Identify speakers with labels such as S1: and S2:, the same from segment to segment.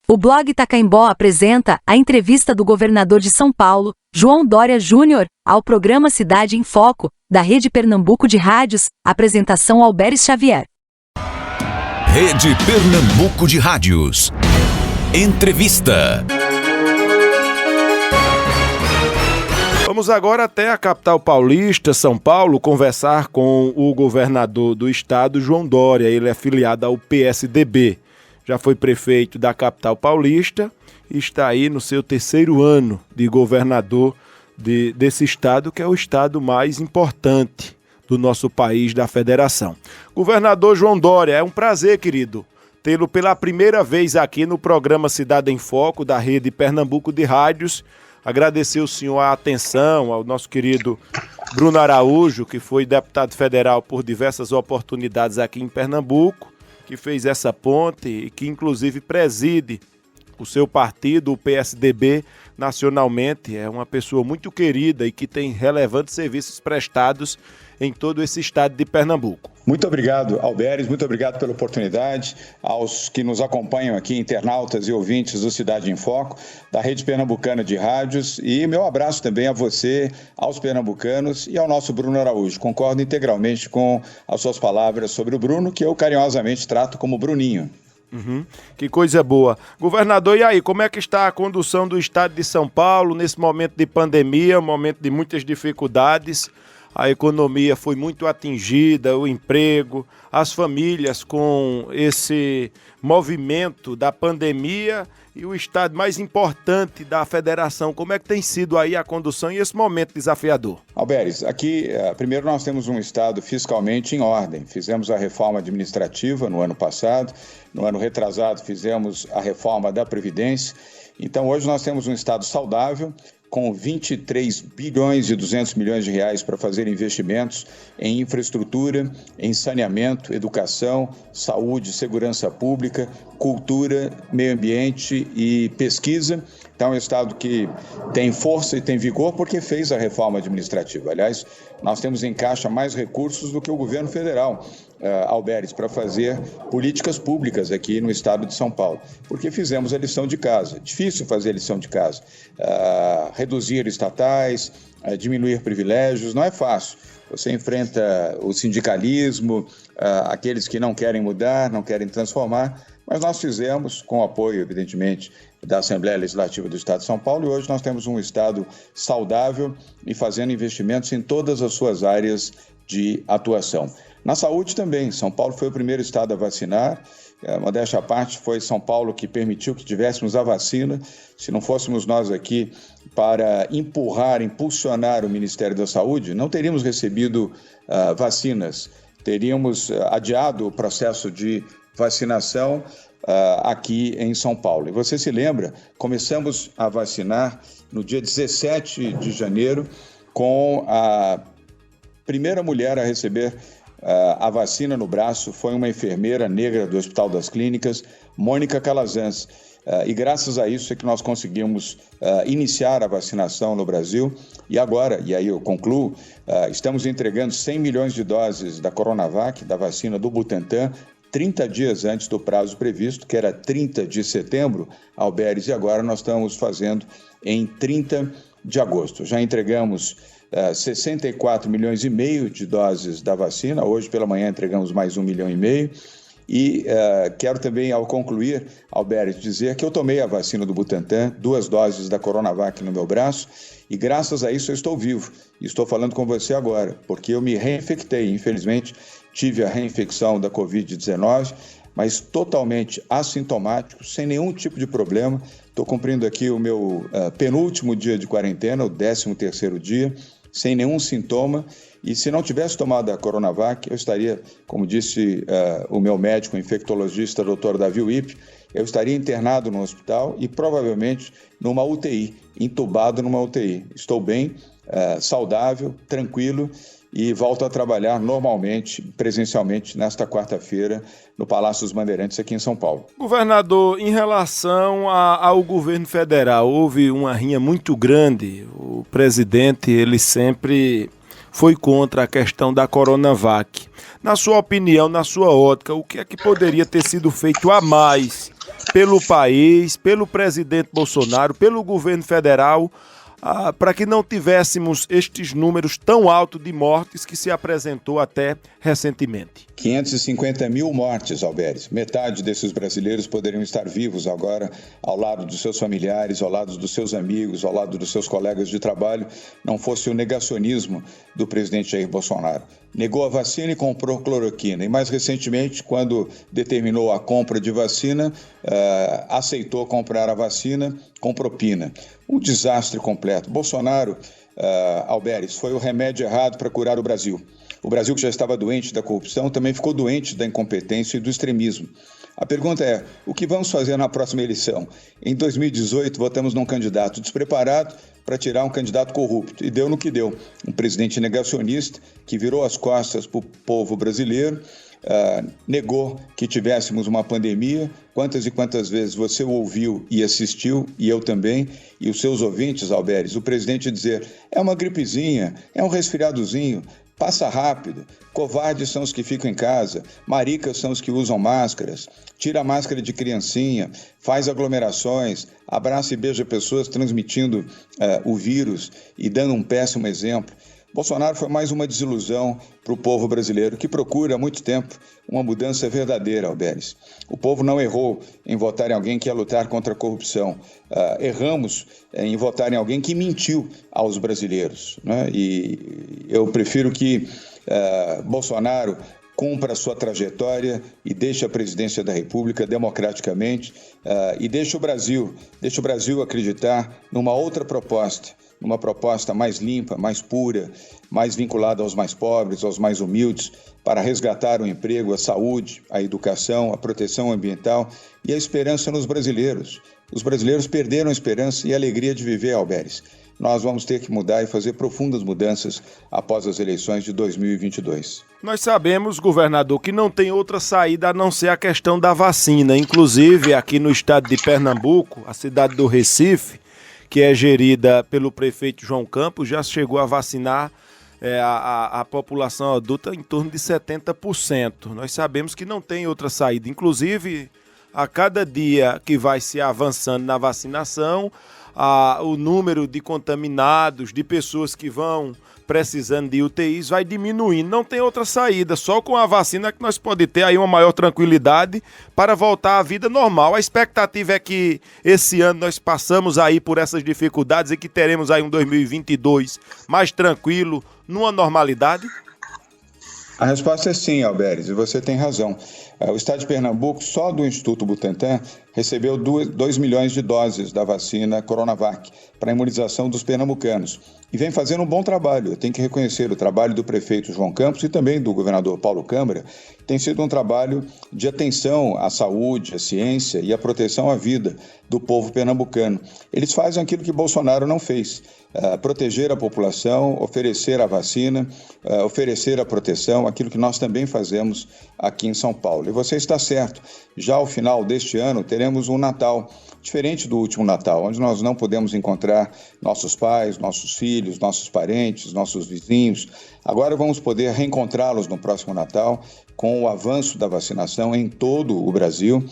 S1: O blog Tacaimbó apresenta a entrevista do governador de São Paulo, João Dória Júnior, ao programa Cidade em Foco, da Rede Pernambuco de Rádios, apresentação Alberes Xavier.
S2: Rede Pernambuco de Rádios. Entrevista.
S3: Vamos agora até a capital paulista, São Paulo, conversar com o governador do estado, João Dória. Ele é filiado ao PSDB. Já foi prefeito da capital paulista e está aí no seu terceiro ano de governador desse estado, que é o estado mais importante do nosso país, da federação. Governador João Dória, é um prazer, querido, tê-lo pela primeira vez aqui no programa Cidade em Foco, da Rede Pernambuco de Rádios. Agradecer ao senhor a atenção, ao nosso querido Bruno Araújo, que foi deputado federal por diversas oportunidades aqui em Pernambuco, que fez essa ponte e que inclusive preside o seu partido, o PSDB, nacionalmente. É uma pessoa muito querida e que tem relevantes serviços prestados em todo esse estado de Pernambuco.
S4: Muito obrigado, Alberes, muito obrigado pela oportunidade, aos que nos acompanham aqui, internautas e ouvintes do Cidade em Foco, da Rede Pernambucana de Rádios, e meu abraço também a você, aos pernambucanos e ao nosso Bruno Araújo. Concordo integralmente com as suas palavras sobre o Bruno, que eu carinhosamente trato como Bruninho.
S3: Que coisa boa. Governador, e aí, como é que está a condução do estado de São Paulo nesse momento de pandemia, momento de muitas dificuldades? A economia foi muito atingida, o emprego, as famílias com esse movimento da pandemia e o estado mais importante da federação. Como é que tem sido aí a condução e esse momento desafiador?
S4: Alberes, aqui, primeiro nós temos um estado fiscalmente em ordem. Fizemos a reforma administrativa no ano passado, no ano retrasado fizemos a reforma da Previdência. Então hoje nós temos um estado saudável, com 23 bilhões e 200 milhões de reais para fazer investimentos em infraestrutura, em saneamento, educação, saúde, segurança pública, cultura, meio ambiente e pesquisa. Então, é um estado que tem força e tem vigor porque fez a reforma administrativa. Aliás, nós temos em caixa mais recursos do que o governo federal, Alberes, para fazer políticas públicas aqui no estado de São Paulo, porque fizemos a lição de casa. Difícil fazer a lição de casa. Reduzir estatais, diminuir privilégios, não é fácil. Você enfrenta o sindicalismo, aqueles que não querem mudar, não querem transformar, mas nós fizemos, com o apoio, evidentemente, da Assembleia Legislativa do Estado de São Paulo, e hoje nós temos um Estado saudável e fazendo investimentos em todas as suas áreas de atuação. Na saúde também, São Paulo foi o primeiro estado a vacinar, modéstia à parte, foi São Paulo que permitiu que tivéssemos a vacina. Se não fôssemos nós aqui para impulsionar o Ministério da Saúde, não teríamos recebido vacinas, teríamos adiado o processo de vacinação aqui em São Paulo. E você se lembra, começamos a vacinar no dia 17 de janeiro com a primeira mulher a receber a vacina no braço, foi uma enfermeira negra do Hospital das Clínicas, Mônica Calazans. E graças a isso é que nós conseguimos iniciar a vacinação no Brasil. E agora, e aí eu concluo, estamos entregando 100 milhões de doses da Coronavac, da vacina do Butantan, 30 dias antes do prazo previsto, que era 30 de setembro, Alberes, e agora nós estamos fazendo em 30 de agosto. Já entregamos 64 milhões e meio de doses da vacina, hoje pela manhã entregamos mais 1,5 milhão. E quero também, ao concluir, Alberes, dizer que eu tomei a vacina do Butantan, 2 doses da Coronavac no meu braço, e graças a isso eu estou vivo. E estou falando com você agora, porque eu me reinfectei, infelizmente, tive a reinfecção da Covid-19, mas totalmente assintomático, sem nenhum tipo de problema. Estou cumprindo aqui o meu penúltimo dia de quarentena, o 13º dia, sem nenhum sintoma. E se não tivesse tomado a Coronavac, eu estaria, como disse o meu médico infectologista, Dr. Davi Wipp, eu estaria internado no hospital e provavelmente numa UTI, entubado numa UTI. Estou bem, saudável, tranquilo, e volto a trabalhar normalmente, presencialmente, nesta quarta-feira, no Palácio dos Bandeirantes, aqui em São Paulo.
S3: Governador, em relação ao governo federal, houve uma rinha muito grande. O presidente, ele sempre foi contra a questão da Coronavac. Na sua opinião, na sua ótica, o que é que poderia ter sido feito a mais pelo país, pelo presidente Bolsonaro, pelo governo federal, para que não tivéssemos estes números tão altos de mortes que se apresentou até recentemente.
S4: 550 mil mortes, Alberes. Metade desses brasileiros poderiam estar vivos agora ao lado dos seus familiares, ao lado dos seus amigos, ao lado dos seus colegas de trabalho, não fosse o negacionismo do presidente Jair Bolsonaro. Negou a vacina e comprou cloroquina. E mais recentemente, quando determinou a compra de vacina, aceitou comprar a vacina com propina. Um desastre completo. Bolsonaro, Alberes, foi o remédio errado para curar o Brasil. O Brasil, que já estava doente da corrupção, também ficou doente da incompetência e do extremismo. A pergunta é, o que vamos fazer na próxima eleição? Em 2018, votamos num candidato despreparado para tirar um candidato corrupto. E deu no que deu. Um presidente negacionista que virou as costas para o povo brasileiro, negou que tivéssemos uma pandemia. Quantas e quantas vezes você ouviu e assistiu, e eu também, e os seus ouvintes, Alberes, o presidente dizer, é uma gripezinha, é um resfriadozinho, passa rápido, covardes são os que ficam em casa, maricas são os que usam máscaras, tira a máscara de criancinha, faz aglomerações, abraça e beija pessoas transmitindo o vírus e dando um péssimo exemplo. Bolsonaro foi mais uma desilusão para o povo brasileiro, que procura há muito tempo uma mudança verdadeira, Alberes. O povo não errou em votar em alguém que ia lutar contra a corrupção. Erramos em votar em alguém que mentiu aos brasileiros, né? E eu prefiro que Bolsonaro cumpra a sua trajetória e deixe a presidência da República democraticamente e deixe o Brasil acreditar numa outra proposta, numa proposta mais limpa, mais pura, mais vinculada aos mais pobres, aos mais humildes, para resgatar o emprego, a saúde, a educação, a proteção ambiental e a esperança nos brasileiros. Os brasileiros perderam a esperança e a alegria de viver, Alberes. Nós vamos ter que mudar e fazer profundas mudanças após as eleições de 2022.
S3: Nós sabemos, governador, que não tem outra saída a não ser a questão da vacina. Inclusive, aqui no estado de Pernambuco, a cidade do Recife, que é gerida pelo prefeito João Campos, já chegou a vacinar a população adulta em torno de 70%. Nós sabemos que não tem outra saída. Inclusive, a cada dia que vai se avançando na vacinação, o número de contaminados, de pessoas que vão precisando de UTIs vai diminuindo. Não tem outra saída, só com a vacina que nós podemos ter aí uma maior tranquilidade para voltar à vida normal. A expectativa é que esse ano nós passamos aí por essas dificuldades e que teremos aí um 2022 mais tranquilo, numa normalidade.
S4: A resposta é sim, Alberes, e você tem razão. O estado de Pernambuco, só do Instituto Butantan, recebeu 2 milhões de doses da vacina Coronavac para a imunização dos pernambucanos. E vem fazendo um bom trabalho. Eu tenho que reconhecer o trabalho do prefeito João Campos e também do governador Paulo Câmara. Tem sido um trabalho de atenção à saúde, à ciência e à proteção à vida do povo pernambucano. Eles fazem aquilo que Bolsonaro não fez. Proteger a população, oferecer a vacina, oferecer a proteção, aquilo que nós também fazemos aqui em São Paulo. E você está certo, já ao final deste ano teremos um Natal diferente do último Natal, onde nós não podemos encontrar nossos pais, nossos filhos, nossos parentes, nossos vizinhos. Agora vamos poder reencontrá-los no próximo Natal com o avanço da vacinação em todo o Brasil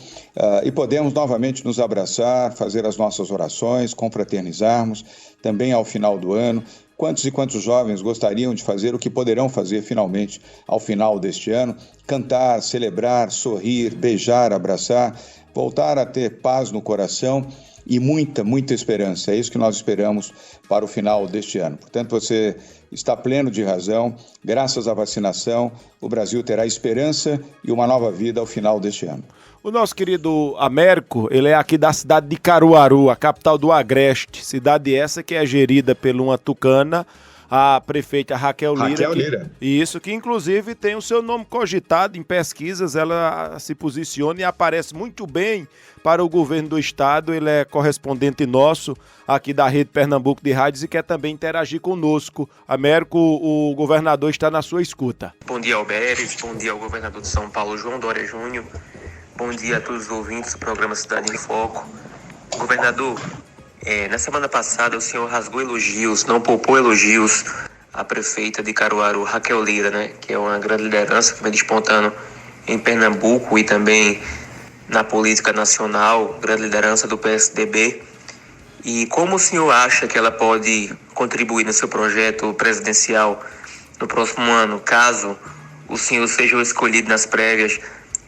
S4: e podemos novamente nos abraçar, fazer as nossas orações, confraternizarmos também ao final do ano. Quantos e quantos jovens gostariam de fazer o que poderão fazer finalmente ao final deste ano? Cantar, celebrar, sorrir, beijar, abraçar, voltar a ter paz no coração e muita, muita esperança. É isso que nós esperamos para o final deste ano. Portanto, você está pleno de razão. Graças à vacinação, o Brasil terá esperança e uma nova vida ao final deste ano.
S3: O nosso querido Américo, ele é aqui da cidade de Caruaru, a capital do Agreste. Cidade essa que é gerida por uma tucana, a prefeita Raquel Lira. Isso, que inclusive tem o seu nome cogitado em pesquisas, ela se posiciona e aparece muito bem para o governo do estado. Ele é correspondente nosso aqui da Rede Pernambuco de Rádios e quer também interagir conosco. Américo, o governador está na sua escuta.
S5: Bom dia, Alberes. Bom dia ao governador de São Paulo, João Dória Júnior. Bom dia a todos os ouvintes do programa Cidade em Foco. Governador, na semana passada o senhor rasgou elogios, não poupou elogios à prefeita de Caruaru, Raquel Lira, né, que é uma grande liderança que vem despontando em Pernambuco e também na política nacional, grande liderança do PSDB. E como o senhor acha que ela pode contribuir no seu projeto presidencial no próximo ano, caso o senhor seja o escolhido nas prévias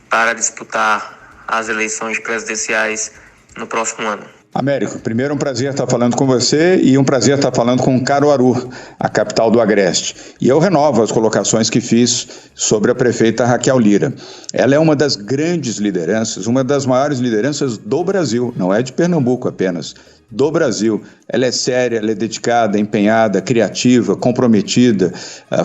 S5: para disputar as eleições presidenciais no próximo ano?
S4: Américo, primeiro um prazer estar falando com você e um prazer estar falando com Caruaru, a capital do Agreste. E eu renovo as colocações que fiz sobre a prefeita Raquel Lira. Ela é uma das grandes lideranças, uma das maiores lideranças do Brasil, não é de Pernambuco apenas, do Brasil. Ela é séria, ela é dedicada, empenhada, criativa, comprometida,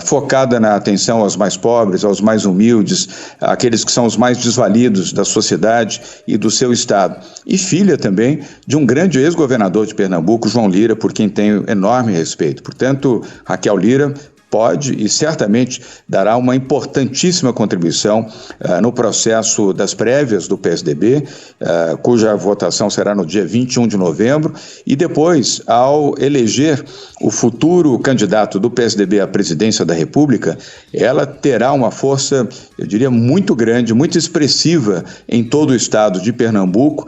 S4: focada na atenção aos mais pobres, aos mais humildes, aqueles que são os mais desvalidos da sociedade e do seu estado. E filha também de um grande ex-governador de Pernambuco, João Lira, por quem tenho enorme respeito. Portanto, Raquel Lira pode e certamente dará uma importantíssima contribuição no processo das prévias do PSDB, cuja votação será no dia 21 de novembro, e depois, ao eleger o futuro candidato do PSDB à presidência da República, ela terá uma força, eu diria, muito grande, muito expressiva em todo o estado de Pernambuco,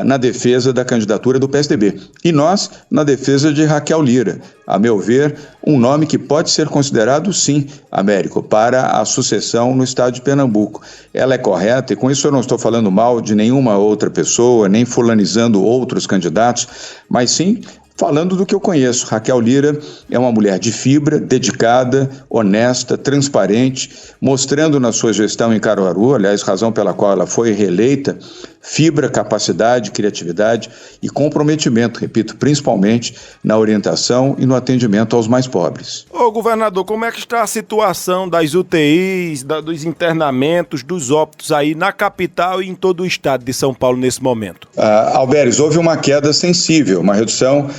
S4: na defesa da candidatura do PSDB. E nós, na defesa de Raquel Lira. A meu ver, um nome que pode ser considerado, sim, Américo, para a sucessão no estado de Pernambuco. Ela é correta, e com isso eu não estou falando mal de nenhuma outra pessoa, nem fulanizando outros candidatos, mas sim falando do que eu conheço. Raquel Lira é uma mulher de fibra, dedicada, honesta, transparente, mostrando na sua gestão em Caruaru, aliás, razão pela qual ela foi reeleita, fibra, capacidade, criatividade e comprometimento, repito, principalmente na orientação e no atendimento aos mais pobres.
S3: Ô governador, como é que está a situação das UTIs, dos internamentos, dos óbitos aí na capital e em todo o estado de São Paulo nesse momento?
S4: Alberes, houve uma queda sensível, uma redução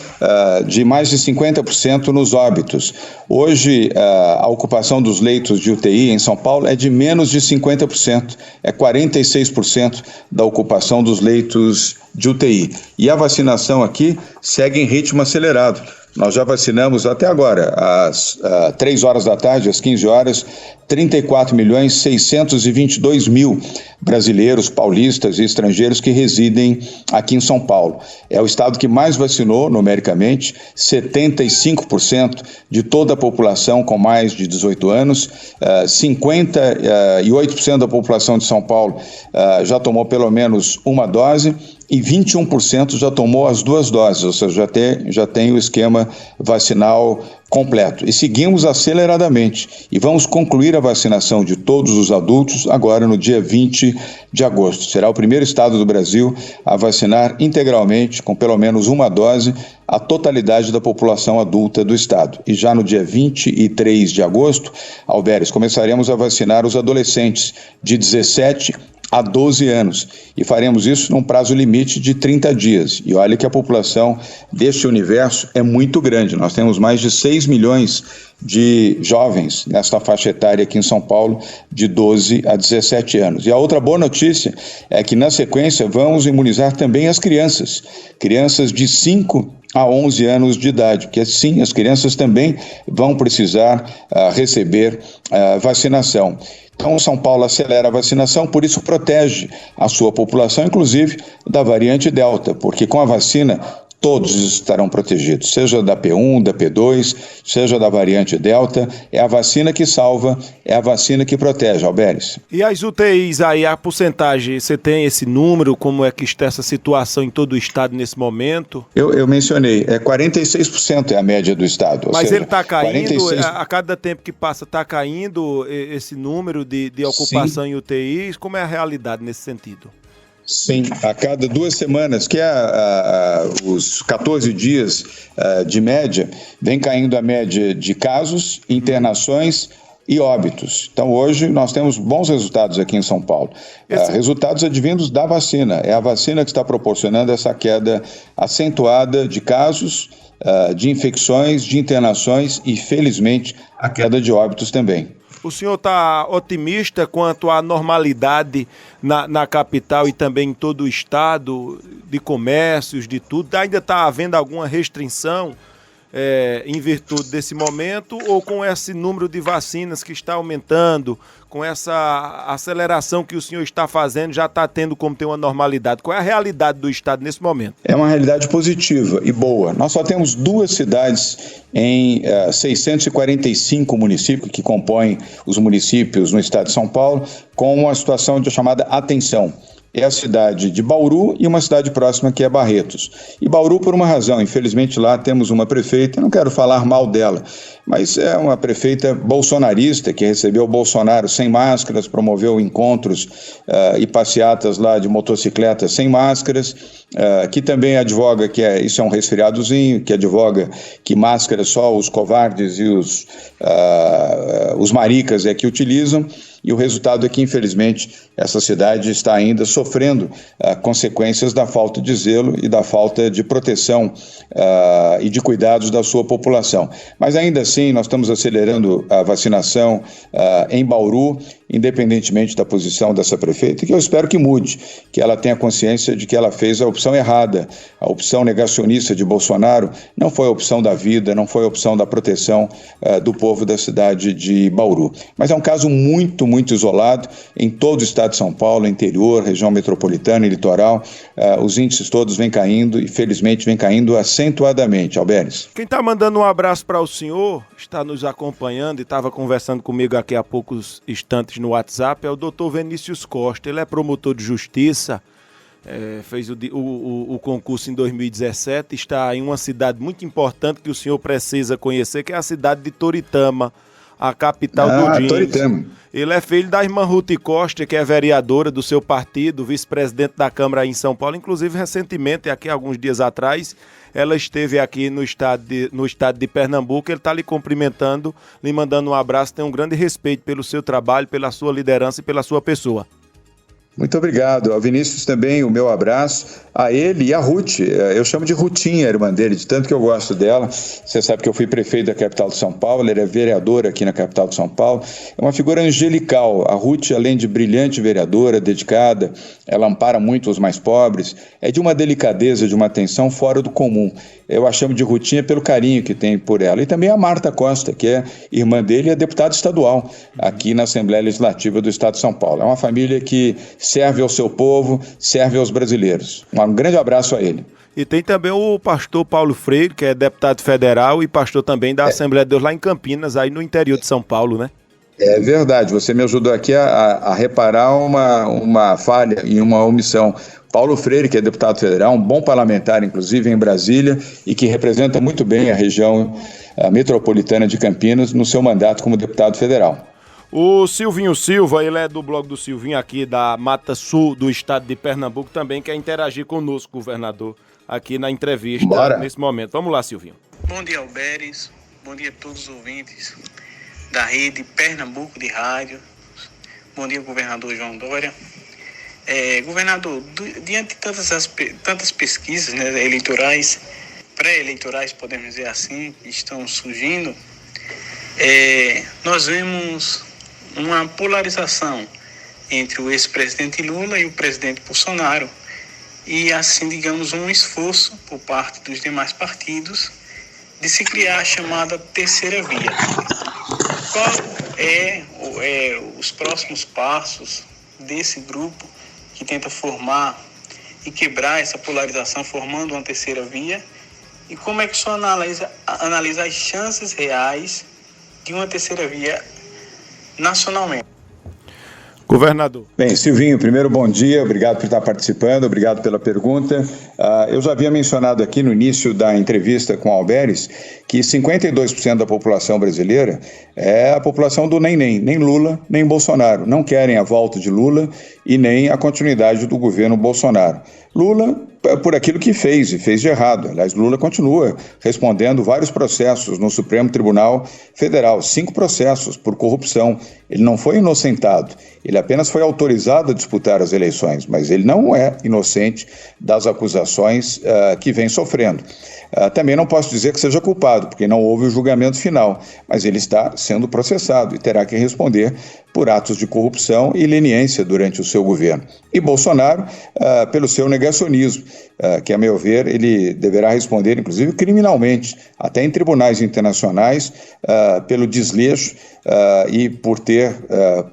S4: de mais de 50% nos óbitos. Hoje, a ocupação dos leitos de UTI em São Paulo é de menos de 50%, é 46% da ocupação dos leitos de UTI. E a vacinação aqui segue em ritmo acelerado. Nós já vacinamos até agora, às 3 horas da tarde, às 15 horas, 34.622.000 brasileiros, paulistas e estrangeiros que residem aqui em São Paulo. É o estado que mais vacinou numericamente, 75% de toda a população com mais de 18 anos, 58% da população de São Paulo já tomou pelo menos uma dose, e 21% já tomou as 2 doses, ou seja, já tem o esquema vacinal completo. E seguimos aceleradamente e vamos concluir a vacinação de todos os adultos agora no dia 20 de agosto. Será o primeiro estado do Brasil a vacinar integralmente, com pelo menos uma dose, a totalidade da população adulta do estado. E já no dia 23 de agosto, Alberes, começaremos a vacinar os adolescentes de 17 a 12 anos, e faremos isso num prazo limite de 30 dias. E olha que a população deste universo é muito grande. Nós temos mais de 6 milhões de jovens nesta faixa etária aqui em São Paulo, de 12 a 17 anos. E a outra boa notícia é que, na sequência, vamos imunizar também as crianças de 5 a 11 anos de idade, porque sim, as crianças também vão precisar receber vacinação. Então, São Paulo acelera a vacinação, por isso protege a sua população, inclusive da variante Delta, porque com a vacina todos estarão protegidos, seja da P1, da P2, seja da variante Delta. É a vacina que salva, é a vacina que protege, Alberes.
S3: E as UTIs aí, a porcentagem, você tem esse número, como é que está essa situação em todo o estado nesse momento? Eu
S4: mencionei, 46% é a média do estado.
S3: Mas ele está caindo, 46... a cada tempo que passa está caindo esse número de ocupação Sim. Em UTIs, como é a realidade nesse sentido?
S4: Sim, a cada 2 semanas, que é os 14 dias de média, vem caindo a média de casos, internações e óbitos. Então, hoje, nós temos bons resultados aqui em São Paulo. Resultados advindos da vacina. É a vacina que está proporcionando essa queda acentuada de casos, de infecções, de internações e, felizmente, a queda de óbitos também.
S3: O senhor está otimista quanto à normalidade na capital e também em todo o estado, de comércios, de tudo? Ainda está havendo alguma restrição em virtude desse momento, ou com esse número de vacinas que está aumentando, com essa aceleração que o senhor está fazendo, já está tendo como ter uma normalidade? Qual é a realidade do estado nesse momento?
S4: É uma realidade positiva e boa. Nós só temos 2 cidades em 645 municípios que compõem os municípios no estado de São Paulo com uma situação de chamada atenção. É a cidade de Bauru e uma cidade próxima que é Barretos. E Bauru por uma razão, infelizmente lá temos uma prefeita, não quero falar mal dela, mas é uma prefeita bolsonarista que recebeu o Bolsonaro sem máscaras, promoveu encontros e passeatas lá de motocicletas sem máscaras, que também advoga que isso é um resfriadozinho, que advoga que máscara só os covardes e os maricas é que utilizam. E o resultado é que, infelizmente, essa cidade está ainda sofrendo consequências da falta de zelo e da falta de proteção e de cuidados da sua população. Mas ainda assim, nós estamos acelerando a vacinação em Bauru, independentemente da posição dessa prefeita, que eu espero que mude, que ela tenha consciência de que ela fez a opção errada. A opção negacionista de Bolsonaro não foi a opção da vida, não foi a opção da proteção do povo da cidade de Bauru. Mas é um caso muito isolado em todo o estado de São Paulo, interior, região metropolitana e litoral. Os índices todos vêm caindo e, felizmente, vêm caindo acentuadamente. Alberes.
S3: Quem está mandando um abraço para o senhor, está nos acompanhando e estava conversando comigo aqui há poucos instantes no WhatsApp, é o doutor Vinícius Costa. Ele é promotor de justiça, fez o concurso em 2017, está em uma cidade muito importante que o senhor precisa conhecer, que é a cidade de Toritama, a capital do Dins.
S4: Toritama.
S3: Ele é filho da irmã Ruth Costa, que é vereadora do seu partido, vice-presidente da Câmara em São Paulo. Inclusive, recentemente, aqui alguns dias atrás, ela esteve aqui no estado de Pernambuco. Ele está lhe cumprimentando, lhe mandando um abraço, tem um grande respeito pelo seu trabalho, pela sua liderança e pela sua pessoa.
S4: Muito obrigado. Ao Vinícius também o meu abraço, a ele e a Ruth. Eu chamo de Rutinha, a irmã dele, de tanto que eu gosto dela. Você sabe que eu fui prefeito da capital de São Paulo, ela é vereadora aqui na capital de São Paulo. É uma figura angelical. A Ruth, além de brilhante vereadora, dedicada, ela ampara muito os mais pobres, é de uma delicadeza, de uma atenção fora do comum. Eu a chamo de Rutinha pelo carinho que tem por ela. E também a Marta Costa, que é irmã dele e é deputada estadual aqui na Assembleia Legislativa do Estado de São Paulo. É uma família que serve ao seu povo, serve aos brasileiros. Um grande abraço a ele.
S3: E tem também o pastor Paulo Freire, que é deputado federal e pastor também da Assembleia de Deus lá em Campinas, aí no interior de São Paulo, né?
S4: É verdade, você me ajudou aqui a reparar uma falha e uma omissão. Paulo Freire, que é deputado federal, um bom parlamentar, inclusive, em Brasília, e que representa muito bem a região metropolitana de Campinas no seu mandato como deputado federal.
S3: O Silvinho Silva, ele é do blog do Silvinho aqui da Mata Sul do estado de Pernambuco, também quer interagir conosco, governador, aqui na entrevista nesse momento. Vamos lá, Silvinho.
S6: Bom dia, Alberes. Bom dia a todos os ouvintes da rede Pernambuco de Rádio. Bom dia, governador João Dória. Governador, diante de tantas pesquisas, né, eleitorais, pré-eleitorais, podemos dizer assim, que estão surgindo, nós vemos uma polarização entre o ex-presidente Lula e o presidente Bolsonaro e, assim, digamos, um esforço por parte dos demais partidos de se criar a chamada terceira via. Qual os próximos passos desse grupo que tenta formar e quebrar essa polarização, formando uma terceira via? E como é que o senhor analisa as chances reais de uma terceira via nacionalmente?
S3: Governador.
S4: Bem, Silvinho, primeiro bom dia, obrigado por estar participando, obrigado pela pergunta. Eu já havia mencionado aqui no início da entrevista com Alberes que 52% da população brasileira é a população do nem Lula, nem Bolsonaro. Não querem a volta de Lula e nem a continuidade do governo Bolsonaro. Lula, por aquilo que fez, e fez de errado. Aliás, Lula continua respondendo vários processos no Supremo Tribunal Federal, 5 processos por corrupção. Ele não foi inocentado, ele apenas foi autorizado a disputar as eleições, mas ele não é inocente das acusações que vem sofrendo. Também não posso dizer que seja culpado, porque não houve o julgamento final, mas ele está sendo processado e terá que responder por atos de corrupção e leniência durante o seu governo. E Bolsonaro, pelo seu negacionismo. que, a meu ver, ele deverá responder, inclusive, criminalmente, até em tribunais internacionais, pelo desleixo e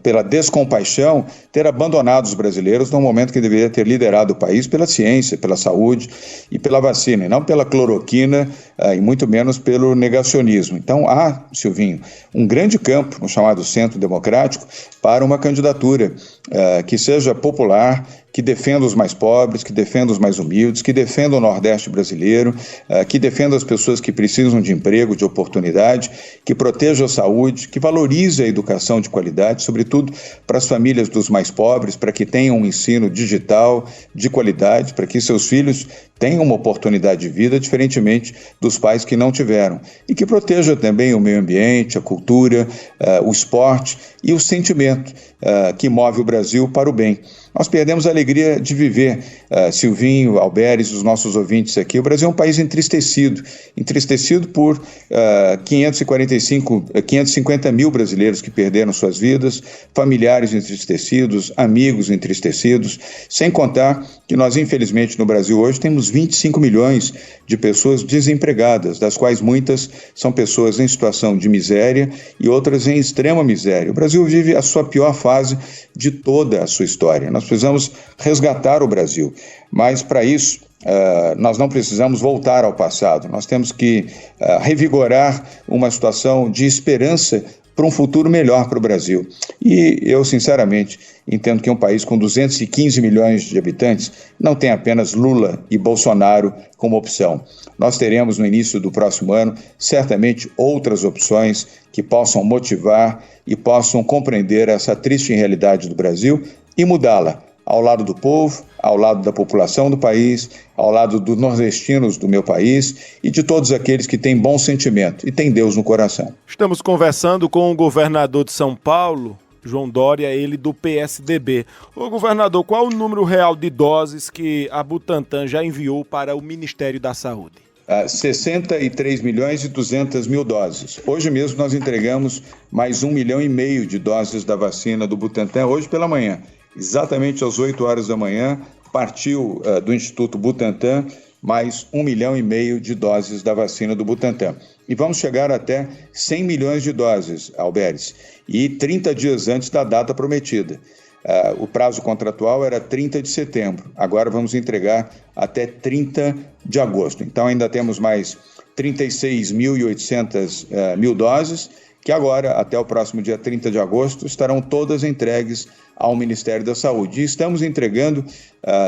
S4: pela descompaixão, ter abandonado os brasileiros num momento que deveria ter liderado o país pela ciência, pela saúde e pela vacina, e não pela cloroquina e muito menos pelo negacionismo. Então há, Silvinho, um grande campo no chamado Centro Democrático para uma candidatura que seja popular, que defenda os mais pobres, que defenda os mais humildes, que defenda o Nordeste brasileiro, que defenda as pessoas que precisam de emprego, de oportunidade, que proteja a saúde, que valorize a educação de qualidade, sobretudo para as famílias dos mais pobres, para que tenham um ensino digital de qualidade, para que seus filhos tenham uma oportunidade de vida diferentemente dos pais que não tiveram. E que proteja também o meio ambiente, a cultura, o esporte e o sentimento que move o Brasil para o bem. Nós perdemos a alegria de viver, Silvinho, Alberes, os nossos ouvintes aqui. O Brasil é um país entristecido por 550 mil brasileiros que perderam suas vidas, familiares entristecidos, amigos entristecidos, sem contar que nós, infelizmente, no Brasil hoje temos 25 milhões de pessoas desempregadas, das quais muitas são pessoas em situação de miséria e outras em extrema miséria. O Brasil vive a sua pior fase de toda a sua história. Nós precisamos resgatar o Brasil, mas para isso nós não precisamos voltar ao passado. Nós temos que revigorar uma situação de esperança para um futuro melhor para o Brasil. E eu, sinceramente, entendo que um país com 215 milhões de habitantes não tem apenas Lula e Bolsonaro como opção. Nós teremos no início do próximo ano, certamente, outras opções que possam motivar e possam compreender essa triste realidade do Brasil e mudá-la ao lado do povo, ao lado da população do país, ao lado dos nordestinos do meu país e de todos aqueles que têm bom sentimento e têm Deus no coração.
S3: Estamos conversando com o governador de São Paulo, João Dória, ele do PSDB. Ô governador, qual o número real de doses que a Butantan já enviou para o Ministério da Saúde?
S4: 63 milhões e 200 mil doses. Hoje mesmo nós entregamos mais 1,5 milhão de doses da vacina do Butantan, hoje pela manhã. Exatamente às 8 horas da manhã, partiu do Instituto Butantan mais 1,5 milhão de doses da vacina do Butantan. E vamos chegar até 100 milhões de doses, Alberes, e 30 dias antes da data prometida. O prazo contratual era 30 de setembro, agora vamos entregar até 30 de agosto. Então ainda temos mais 36.800 mil doses, que agora, até o próximo dia 30 de agosto, estarão todas entregues ao Ministério da Saúde. E estamos entregando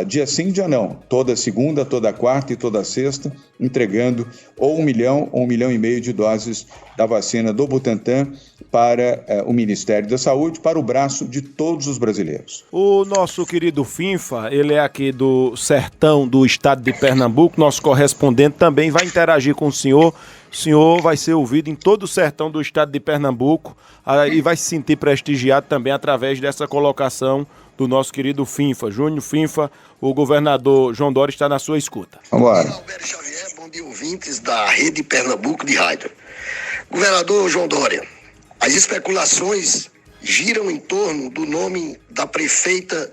S4: dia sim, dia não, toda segunda, toda quarta e toda sexta, entregando ou 1 milhão ou 1,5 milhão de doses da vacina do Butantan para o Ministério da Saúde, para o braço de todos os brasileiros.
S3: O nosso querido Finfa, ele é aqui do sertão do estado de Pernambuco, nosso correspondente também vai interagir com o senhor. O senhor vai ser ouvido em todo o sertão do estado de Pernambuco e vai se sentir prestigiado também através dessa colocação do nosso querido Finfa. Júnior Finfa, o governador João Dória está na sua escuta.
S4: Vamos lá.
S7: Alberto Xavier, bom dia, ouvintes da Rede Pernambuco de Rádio. Governador João Dória, as especulações giram em torno do nome da prefeita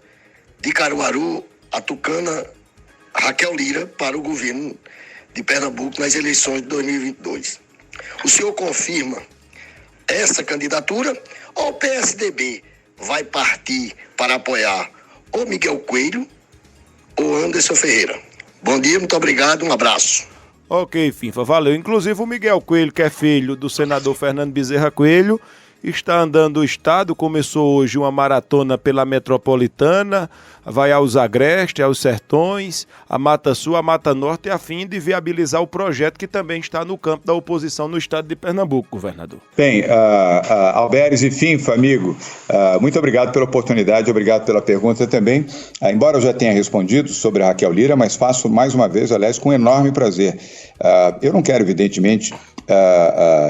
S7: de Caruaru, a tucana Raquel Lira, para o governo de Pernambuco nas eleições de 2022. O senhor confirma essa candidatura ou o PSDB vai partir para apoiar ou Miguel Coelho ou Anderson Ferreira? Bom dia, muito obrigado, um abraço.
S3: Ok, Finfa, valeu. Inclusive o Miguel Coelho, que é filho do senador Fernando Bezerra Coelho, está andando o estado, começou hoje uma maratona pela Metropolitana, vai aos Agrestes, aos Sertões, a Mata Sul, a Mata Norte, a fim de viabilizar o projeto que também está no campo da oposição no estado de Pernambuco, governador.
S4: Bem, Alberes e Finfa, amigo, muito obrigado pela oportunidade, obrigado pela pergunta também. Embora eu já tenha respondido sobre a Raquel Lira, mas faço mais uma vez, aliás, com enorme prazer. Eu não quero, evidentemente,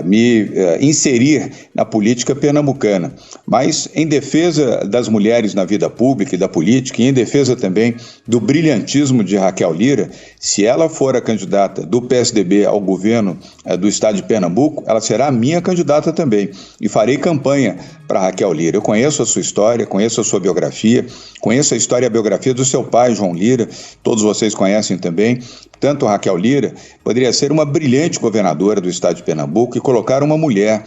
S4: me inserir na política pernambucana. Mas em defesa das mulheres na vida pública e da política, e em defesa também do brilhantismo de Raquel Lira, se ela for a candidata do PSDB ao governo do estado de Pernambuco, ela será a minha candidata também. E farei campanha para Raquel Lira. Eu conheço a sua história, conheço a sua biografia, conheço a história e a biografia do seu pai, João Lira, todos vocês conhecem também. Portanto, Raquel Lira poderia ser uma brilhante governadora do estado de Pernambuco e colocar uma mulher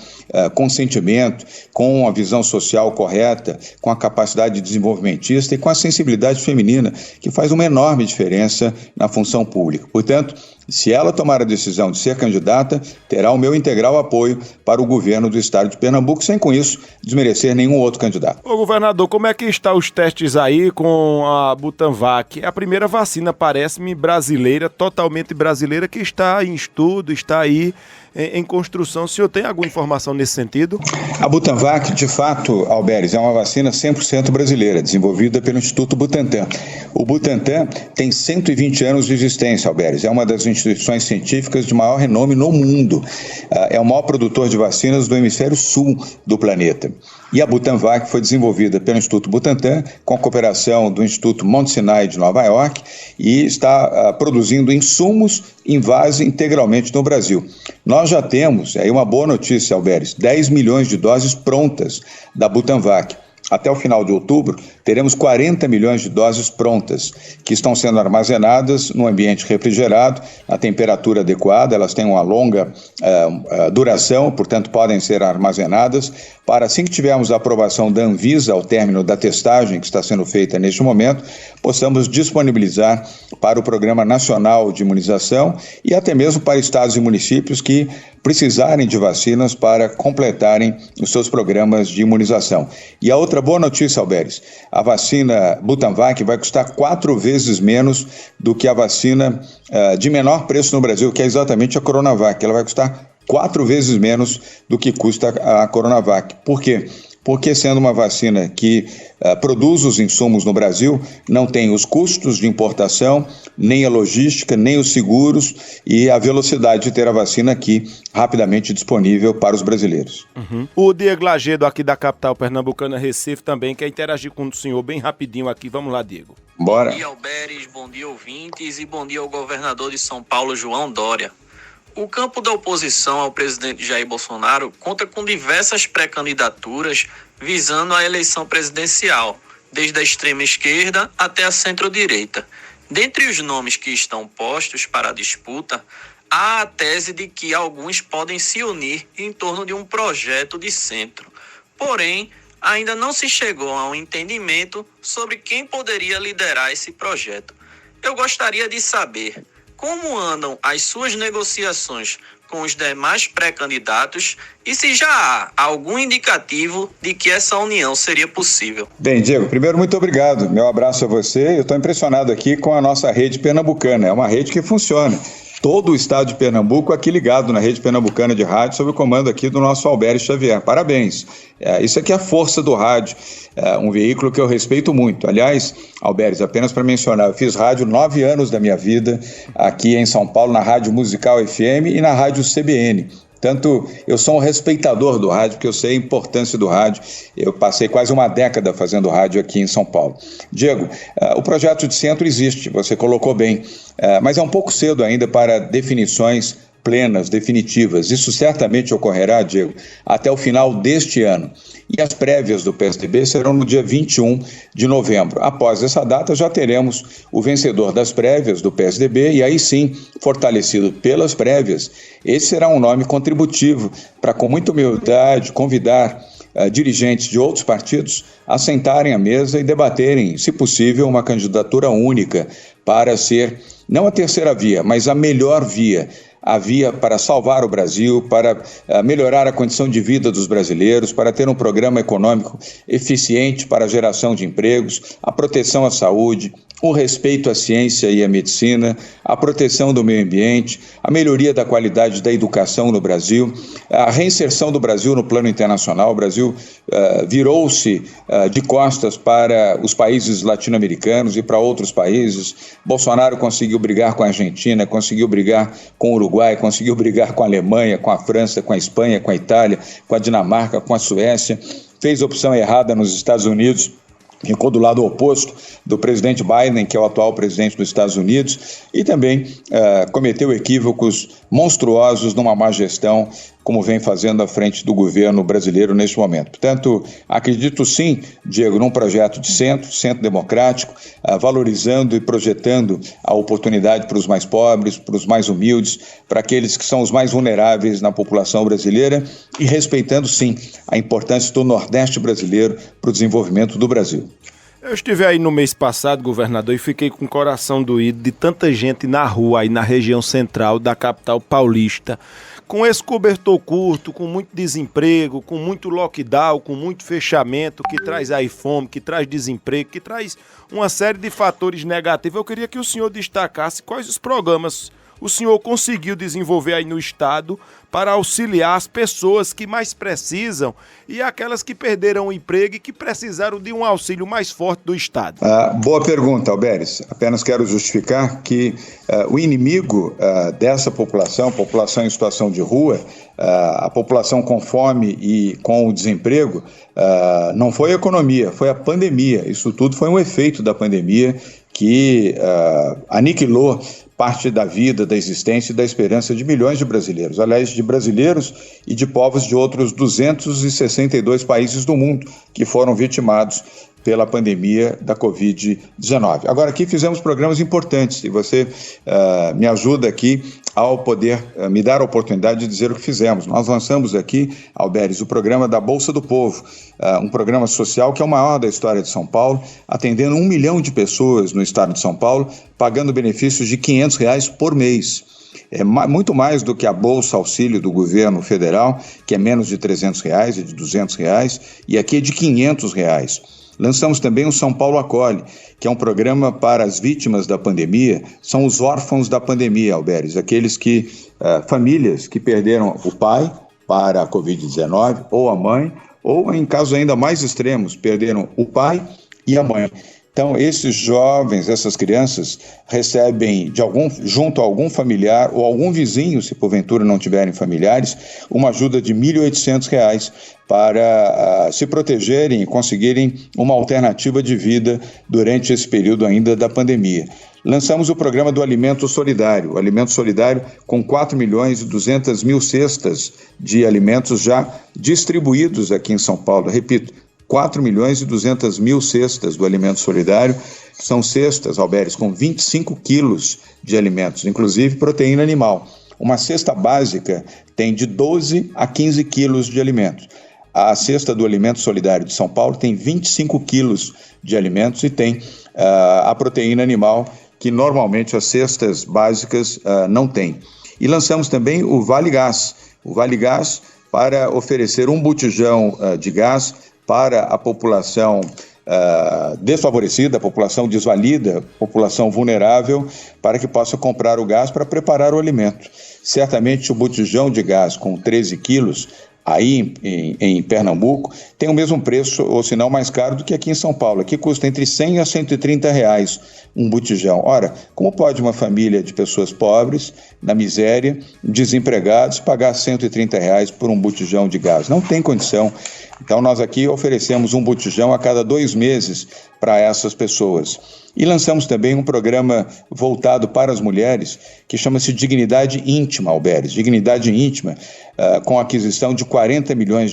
S4: com sentimento, com a visão social correta, com a capacidade desenvolvimentista e com a sensibilidade feminina, que faz uma enorme diferença na função pública. Portanto, se ela tomar a decisão de ser candidata, terá o meu integral apoio para o governo do estado de Pernambuco, sem com isso desmerecer nenhum outro candidato.
S3: Ô governador, como é que estão os testes aí com a Butanvac? É a primeira vacina, parece-me, brasileira, totalmente brasileira, que está em estudo, está aí em construção. O senhor tem alguma informação nesse sentido?
S4: A Butanvac, de fato, Alberes, é uma vacina 100% brasileira, desenvolvida pelo Instituto Butantan. O Butantan tem 120 anos de existência, Alberes. É uma das instituições científicas de maior renome no mundo. É o maior produtor de vacinas do hemisfério sul do planeta. E a Butanvac foi desenvolvida pelo Instituto Butantan, com a cooperação do Instituto Mount Sinai de Nova York, e está produzindo insumos em base integralmente no Brasil. Nós já temos, aí uma boa notícia, Alberes, 10 milhões de doses prontas da Butanvac. Até o final de outubro, teremos 40 milhões de doses prontas, que estão sendo armazenadas no ambiente refrigerado, na temperatura adequada. Elas têm uma longa duração, portanto podem ser armazenadas, para assim que tivermos a aprovação da Anvisa ao término da testagem que está sendo feita neste momento, possamos disponibilizar para o Programa Nacional de Imunização e até mesmo para estados e municípios que precisarem de vacinas para completarem os seus programas de imunização. E a outra boa notícia, Alberes, a vacina Butanvac vai custar 4 vezes menos do que a vacina de menor preço no Brasil, que é exatamente a Coronavac. Ela vai custar 4 vezes menos do que custa a Coronavac. Por quê? Porque sendo uma vacina que produz os insumos no Brasil, não tem os custos de importação, nem a logística, nem os seguros e a velocidade de ter a vacina aqui rapidamente disponível para os brasileiros.
S3: O Diego Lagedo, aqui da capital pernambucana, Recife, também quer interagir com o senhor bem rapidinho aqui. Vamos lá, Diego.
S4: Bora.
S8: Bom dia, Alberes, bom dia, ouvintes, e bom dia ao governador de São Paulo, João Dória. O campo da oposição ao presidente Jair Bolsonaro conta com diversas pré-candidaturas visando a eleição presidencial, desde a extrema esquerda até a centro-direita. Dentre os nomes que estão postos para a disputa, há a tese de que alguns podem se unir em torno de um projeto de centro. Porém, ainda não se chegou a um entendimento sobre quem poderia liderar esse projeto. Eu gostaria de saber como andam as suas negociações com os demais pré-candidatos e se já há algum indicativo de que essa união seria possível.
S4: Bem, Diego, primeiro, muito obrigado. Meu abraço a você. Eu estou impressionado aqui com a nossa rede pernambucana. É uma rede que funciona. Todo o estado de Pernambuco aqui ligado na rede pernambucana de rádio, sob o comando aqui do nosso Alberes Xavier. Parabéns. Isso aqui é a força do rádio, um veículo que eu respeito muito. Aliás, Alberes, apenas para mencionar, eu fiz rádio 9 anos da minha vida aqui em São Paulo, na Rádio Musical FM e na Rádio CBN. Tanto eu sou um respeitador do rádio, porque eu sei a importância do rádio. Eu passei quase uma década fazendo rádio aqui em São Paulo. Diego, o projeto de centro existe, você colocou bem, mas é um pouco cedo ainda para definições plenas, definitivas. Isso certamente ocorrerá, Diego, até o final deste ano. E as prévias do PSDB serão no dia 21 de novembro. Após essa data, já teremos o vencedor das prévias do PSDB e aí sim, fortalecido pelas prévias, esse será um nome contributivo para, com muita humildade, convidar dirigentes de outros partidos a sentarem à mesa e debaterem, se possível, uma candidatura única para ser, não a terceira via, mas a melhor via, a via para salvar o Brasil, para melhorar a condição de vida dos brasileiros, para ter um programa econômico eficiente para a geração de empregos, a proteção à saúde, o respeito à ciência e à medicina, a proteção do meio ambiente, a melhoria da qualidade da educação no Brasil, a reinserção do Brasil no plano internacional. O Brasil virou-se de costas para os países latino-americanos e para outros países. Bolsonaro conseguiu brigar com a Argentina, conseguiu brigar com o Uruguai, conseguiu brigar com a Alemanha, com a França, com a Espanha, com a Itália, com a Dinamarca, com a Suécia, fez opção errada nos Estados Unidos, ficou do lado oposto do presidente Biden, que é o atual presidente dos Estados Unidos, e também cometeu equívocos monstruosos numa má gestão, como vem fazendo à frente do governo brasileiro neste momento. Portanto, acredito sim, Diego, num projeto de centro democrático, valorizando e projetando a oportunidade para os mais pobres, para os mais humildes, para aqueles que são os mais vulneráveis na população brasileira e respeitando sim a importância do Nordeste brasileiro para o desenvolvimento do Brasil.
S3: Eu estive aí no mês passado, governador, e fiquei com o coração doído de tanta gente na rua, aí na região central da capital paulista, com esse cobertor curto, com muito desemprego, com muito lockdown, com muito fechamento, que traz aí fome, que traz desemprego, que traz uma série de fatores negativos. Eu queria que o senhor destacasse quais os programas o senhor conseguiu desenvolver aí no estado para auxiliar as pessoas que mais precisam e aquelas que perderam o emprego e que precisaram de um auxílio mais forte do estado?
S4: Boa pergunta, Alberes. Apenas quero justificar que o inimigo dessa população em situação de rua, a população com fome e com o desemprego, não foi a economia, foi a pandemia. Isso tudo foi um efeito da pandemia que aniquilou parte da vida, da existência e da esperança de milhões de brasileiros. Aliás, de brasileiros e de povos de outros 262 países do mundo que foram vitimados pela pandemia da Covid-19. Agora, aqui fizemos programas importantes e você me ajuda aqui ao poder me dar a oportunidade de dizer o que fizemos. Nós lançamos aqui, Alberes, o programa da Bolsa do Povo, um programa social que é o maior da história de São Paulo, atendendo 1 milhão de pessoas no estado de São Paulo, pagando benefícios de R$500 por mês. É muito mais do que a Bolsa Auxílio do governo federal, que é menos de R$300 e de R$200, e aqui é de R$500. Lançamos também o São Paulo Acolhe, que é um programa para as vítimas da pandemia, são os órfãos da pandemia, Alberes, aqueles que, famílias que perderam o pai para a Covid-19, ou a mãe, ou em casos ainda mais extremos, perderam o pai e a mãe. Então, esses jovens, essas crianças, recebem junto a algum familiar ou algum vizinho, se porventura não tiverem familiares, uma ajuda de R$1.800 para se protegerem e conseguirem uma alternativa de vida durante esse período ainda da pandemia. Lançamos o programa do Alimento Solidário, o Alimento Solidário com 4.200.000 cestas de alimentos já distribuídos aqui em São Paulo. Repito, 4.200.000 cestas do Alimento Solidário. São cestas, Alberes, com 25 quilos de alimentos, inclusive proteína animal. Uma cesta básica tem de 12 a 15 quilos de alimentos. A cesta do Alimento Solidário de São Paulo tem 25 quilos de alimentos e tem a proteína animal, que normalmente as cestas básicas não têm. E lançamos também o Vale Gás. O Vale Gás para oferecer um botijão de gás para a população desfavorecida, a população desvalida, a população vulnerável, para que possa comprar o gás para preparar o alimento. Certamente o botijão de gás com 13 quilos, aí em Pernambuco, tem o mesmo preço, ou se não mais caro, do que aqui em São Paulo. Aqui custa entre R$100 a R$130 um botijão. Ora, como pode uma família de pessoas pobres, na miséria, desempregados, pagar R$130 por um botijão de gás? Não tem condição. Então, nós aqui oferecemos um botijão a cada 2 meses para essas pessoas. E lançamos também um programa voltado para as mulheres, que chama-se Dignidade Íntima, Alberes. Dignidade Íntima, com aquisição de R$40 milhões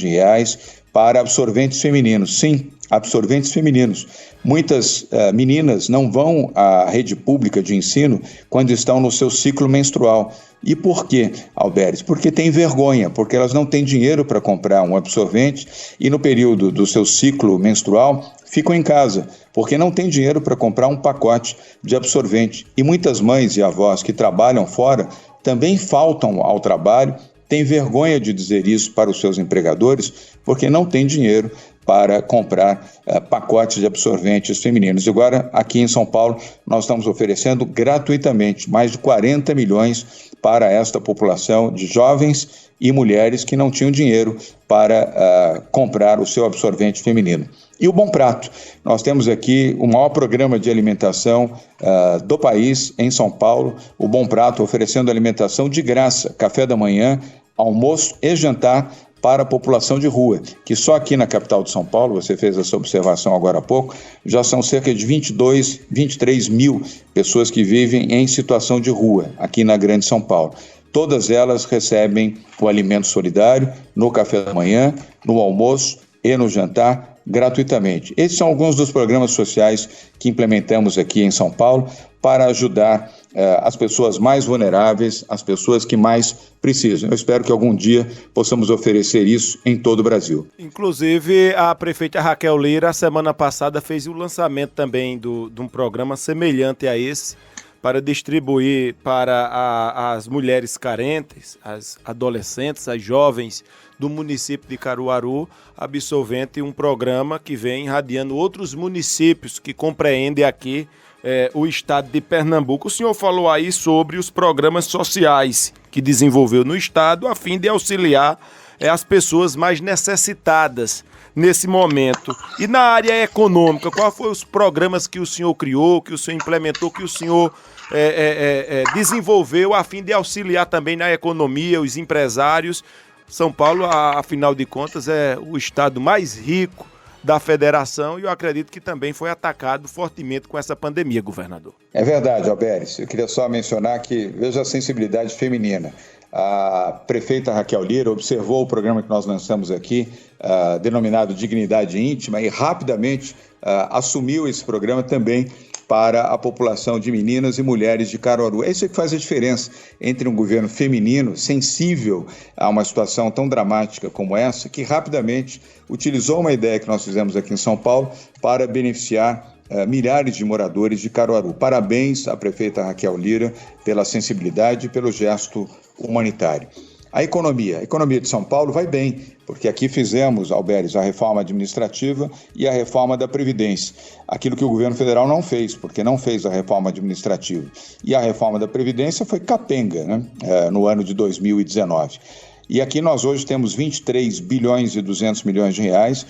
S4: para absorventes femininos. Sim, absorventes femininos. Muitas meninas não vão à rede pública de ensino quando estão no seu ciclo menstrual. E por quê, Alberes? Porque tem vergonha, porque elas não têm dinheiro para comprar um absorvente e no período do seu ciclo menstrual ficam em casa, porque não tem dinheiro para comprar um pacote de absorvente. E muitas mães e avós que trabalham fora também faltam ao trabalho, têm vergonha de dizer isso para os seus empregadores, porque não tem dinheiro para comprar pacotes de absorventes femininos. E agora, aqui em São Paulo, nós estamos oferecendo gratuitamente mais de 40 milhões para esta população de jovens e mulheres que não tinham dinheiro para comprar o seu absorvente feminino. E o Bom Prato, nós temos aqui o maior programa de alimentação do país em São Paulo, o Bom Prato oferecendo alimentação de graça, café da manhã, almoço e jantar para a população de rua, que só aqui na capital de São Paulo, você fez essa observação agora há pouco, já são cerca de 23 mil pessoas que vivem em situação de rua, aqui na Grande São Paulo. Todas elas recebem o alimento solidário no café da manhã, no almoço e no jantar, gratuitamente. Esses são alguns dos programas sociais que implementamos aqui em São Paulo para ajudar as pessoas mais vulneráveis, as pessoas que mais precisam. Eu espero que algum dia possamos oferecer isso em todo o Brasil.
S3: Inclusive, a prefeita Raquel Lira, a semana passada, fez o lançamento também de um programa semelhante a esse, para distribuir para as mulheres carentes, as adolescentes, as jovens do município de Caruaru, absolvente um programa que vem irradiando outros municípios que compreendem aqui o estado de Pernambuco. O senhor falou aí sobre os programas sociais que desenvolveu no estado a fim de auxiliar as pessoas mais necessitadas nesse momento. E na área econômica, quais foram os programas que o senhor criou, que o senhor implementou, que o senhor desenvolveu a fim de auxiliar também na economia, os empresários? São Paulo, afinal de contas, é o estado mais rico da federação e eu acredito que também foi atacado fortemente com essa pandemia, governador.
S4: É verdade, Alberes. Eu queria só mencionar que, veja a sensibilidade feminina. A prefeita Raquel Lira observou o programa que nós lançamos aqui, denominado Dignidade Íntima, e rapidamente assumiu esse programa também para a população de meninas e mulheres de Caruaru. É isso que faz a diferença entre um governo feminino, sensível a uma situação tão dramática como essa, que rapidamente utilizou uma ideia que nós fizemos aqui em São Paulo para beneficiar milhares de moradores de Caruaru. Parabéns à prefeita Raquel Lira pela sensibilidade e pelo gesto humanitário. A economia de São Paulo vai bem, porque aqui fizemos, Alberes, a reforma administrativa e a reforma da Previdência. Aquilo que o governo federal não fez, porque não fez a reforma administrativa. E a reforma da Previdência foi capenga, né? No ano de 2019. E aqui nós hoje temos 23 bilhões e 200 milhões de reais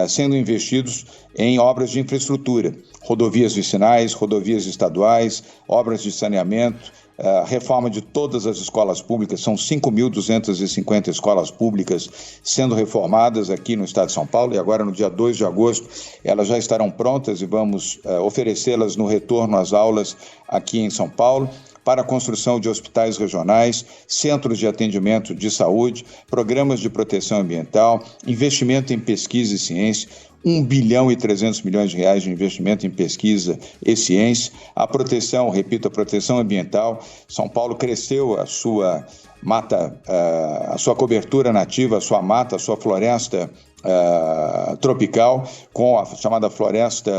S4: sendo investidos em obras de infraestrutura, rodovias vicinais, rodovias estaduais, obras de saneamento, reforma de todas as escolas públicas. São 5.250 escolas públicas sendo reformadas aqui no estado de São Paulo, e agora no dia 2 de agosto elas já estarão prontas e vamos oferecê-las no retorno às aulas aqui em São Paulo, para a construção de hospitais regionais, centros de atendimento de saúde, programas de proteção ambiental, investimento em pesquisa e ciência, 1 bilhão e 300 milhões de reais de investimento em pesquisa e ciência, a proteção, repito, a proteção ambiental. São Paulo cresceu a sua mata, a sua cobertura nativa, a sua mata, a sua floresta tropical, com a chamada floresta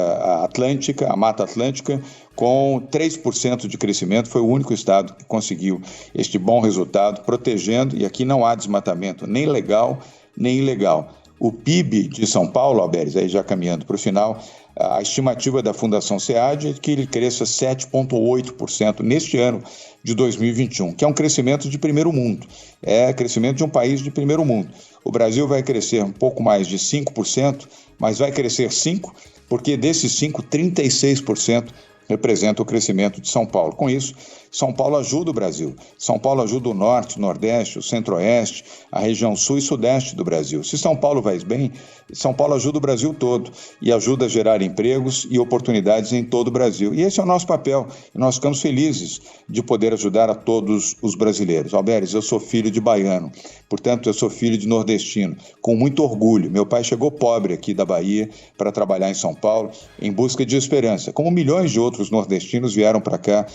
S4: atlântica, a Mata Atlântica, com 3% de crescimento. Foi o único estado que conseguiu este bom resultado, protegendo, e aqui não há desmatamento nem legal nem ilegal. O PIB de São Paulo, Alberes, aí já caminhando para o final, a estimativa da Fundação SEAD é que ele cresça 7,8% neste ano de 2021, que é um crescimento de primeiro mundo, é crescimento de um país de primeiro mundo. O Brasil vai crescer um pouco mais de 5%, mas vai crescer 5%, porque desses 5%, 36% representa o crescimento de São Paulo. Com isso, São Paulo ajuda o Brasil. São Paulo ajuda o Norte, o Nordeste, o Centro-Oeste, a região Sul e Sudeste do Brasil. Se São Paulo vai bem, São Paulo ajuda o Brasil todo e ajuda a gerar empregos e oportunidades em todo o Brasil. E esse é o nosso papel. E nós ficamos felizes de poder ajudar a todos os brasileiros. Alberes, eu sou filho de baiano, portanto, eu sou filho de nordestino, com muito orgulho. Meu pai chegou pobre aqui da Bahia para trabalhar em São Paulo em busca de esperança, como milhões de outros outros nordestinos vieram para cá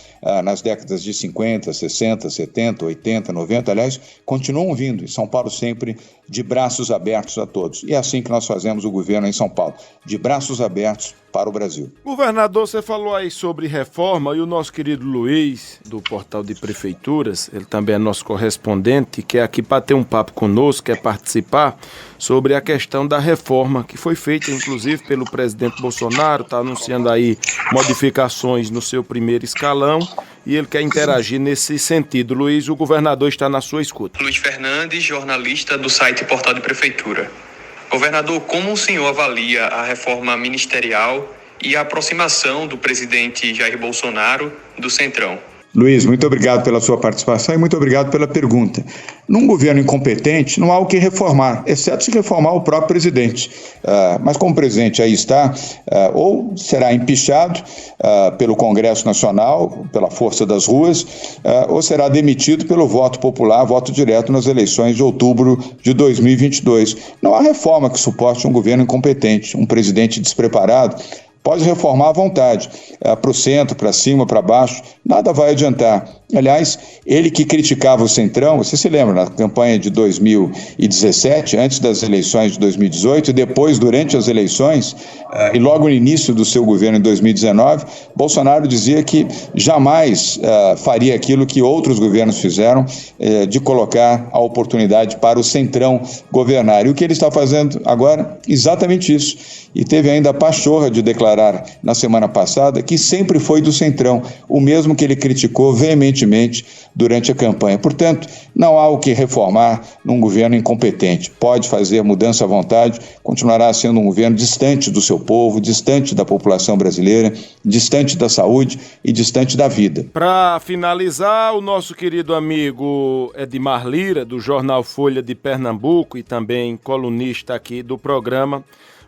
S4: nas décadas de 50, 60, 70, 80, 90, aliás, continuam vindo, e São Paulo sempre de braços abertos a todos. E é assim que nós fazemos o governo em São Paulo, de braços abertos para o Brasil.
S3: Governador, você falou aí sobre reforma e o nosso querido Luiz, do Portal de Prefeituras, ele também é nosso correspondente, quer aqui bater um papo conosco, quer participar sobre a questão da reforma que foi feita, inclusive, pelo presidente Bolsonaro, está anunciando aí modificações no seu primeiro escalão e ele quer interagir nesse sentido. Luiz, o governador está na sua escuta.
S5: Luiz Fernandes, jornalista do site Portal de Prefeitura. Governador, como o senhor avalia a reforma ministerial e a aproximação do presidente Jair Bolsonaro do Centrão?
S4: Luiz, muito obrigado pela sua participação e muito obrigado pela pergunta. Num governo incompetente, não há o que reformar, exceto se reformar o próprio presidente. Mas como o presidente aí está, ou será empichado pelo Congresso Nacional, pela força das ruas, ou será demitido pelo voto popular, voto direto nas eleições de outubro de 2022. Não há reforma que suporte um governo incompetente, um presidente despreparado. Pode reformar à vontade, para o centro, para cima, para baixo, nada vai adiantar. Aliás, ele que criticava o Centrão, você se lembra, na campanha de 2017, antes das eleições de 2018, e depois, durante as eleições, e logo no início do seu governo em 2019, Bolsonaro dizia que jamais faria aquilo que outros governos fizeram, de colocar a oportunidade para o Centrão governar. E o que ele está fazendo agora? Exatamente isso. E teve ainda a pachorra de declarar na semana passada que sempre foi do Centrão, o mesmo que ele criticou veementemente durante a campanha. Portanto, não há o que reformar num governo incompetente. Pode fazer mudança à vontade, continuará sendo um governo distante do seu povo, distante da população brasileira, distante da saúde e distante da vida.
S3: Para finalizar, o nosso querido amigo Edmar Lira, do jornal Folha de Pernambuco e também colunista aqui do programa,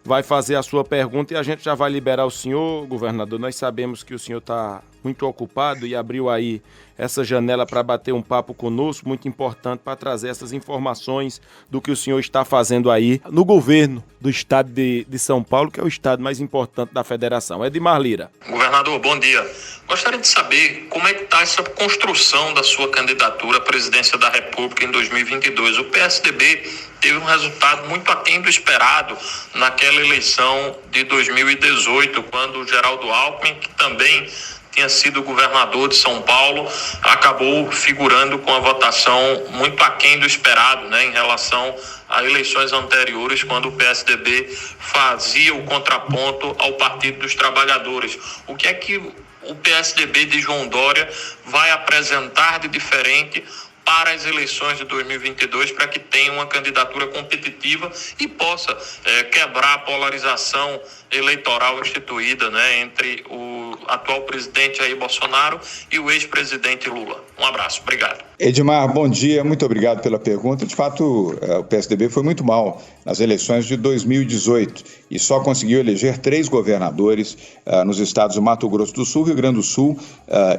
S3: vai fazer a sua pergunta e a gente já vai liberar o senhor, governador. Nós sabemos que o senhor está muito ocupado e abriu aí essa janela para bater um papo conosco, muito importante para trazer essas informações do que o senhor está fazendo aí no governo do estado de São Paulo, que é o estado mais importante da federação. Edmar Lira.
S8: Governador, bom dia. Gostaria de saber como é que está essa construção da sua candidatura à presidência da República em 2022. O PSDB teve um resultado muito aquém do esperado naquela eleição de 2018, quando o Geraldo Alckmin, que também tinha sido governador de São Paulo, acabou figurando com a votação muito aquém do esperado, em relação a eleições anteriores, quando o PSDB fazia o contraponto ao Partido dos Trabalhadores. O que é que o PSDB de João Dória vai apresentar de diferente para as eleições de 2022, para que tenha uma candidatura competitiva e possa quebrar a polarização eleitoral instituída entre o atual presidente Jair Bolsonaro e o ex-presidente Lula? Um abraço, obrigado.
S4: Edmar, bom dia, muito obrigado pela pergunta. De fato, o PSDB foi muito mal nas eleições de 2018 e só conseguiu eleger 3 governadores nos estados do Mato Grosso do Sul, Rio Grande do Sul